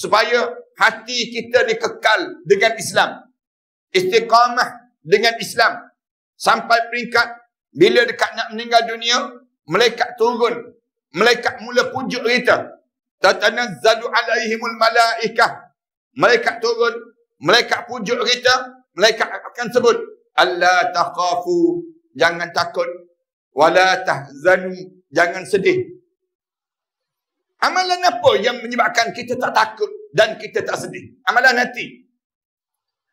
supaya hati kita ni kekal dengan Islam. Istiqamah dengan Islam. Sampai peringkat bila dekat nak meninggal dunia, malaikat turun. Malaikat mula pujuk kita. Tatanazzalu alaihimul malaikah. Malaikat turun. Malaikat pujuk kita. Malaikat akan sebut, alla takhafu, jangan takut. Wala tahzanu, jangan sedih. Amalan apa yang menyebabkan kita tak takut dan kita tak sedih? Amalan hati.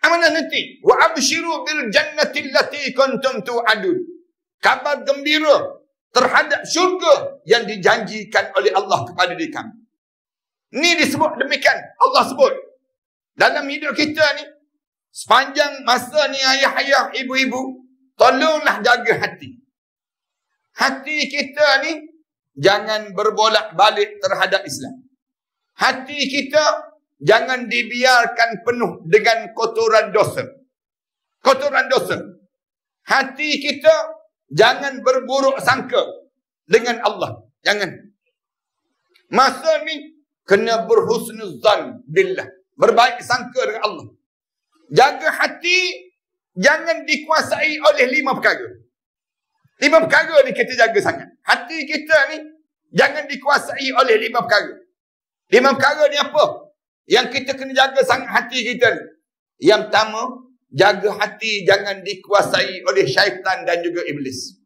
Amalan hati. Wa abshiru bil jannati allati kuntum tu'adun. Kabar gembira terhadap syurga yang dijanjikan oleh Allah kepada diri kami. Ni disebut demikian. Allah sebut. Dalam hidup kita ni, sepanjang masa ni ayah-ayah, ibu-ibu, tolonglah jaga hati. Hati kita ni jangan berbolak-balik terhadap Islam. Hati kita jangan dibiarkan penuh dengan kotoran dosa. Kotoran dosa. Hati kita jangan berburuk sangka dengan Allah. Jangan. Masa ni kena berhusnuzan billah. Berbaik sangka dengan Allah. Jaga hati jangan dikuasai oleh 5 perkara. 5 perkara ni kita jaga sangat. Hati kita ni jangan dikuasai oleh 5 perkara. 5 perkara ni apa? Yang kita kena jaga sangat hati kita ni. Yang pertama, jaga hati jangan dikuasai oleh syaitan dan juga iblis.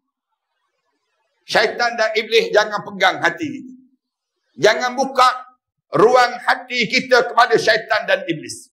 Syaitan dan iblis jangan pegang hati kita. Jangan buka ruang hati kita kepada syaitan dan iblis.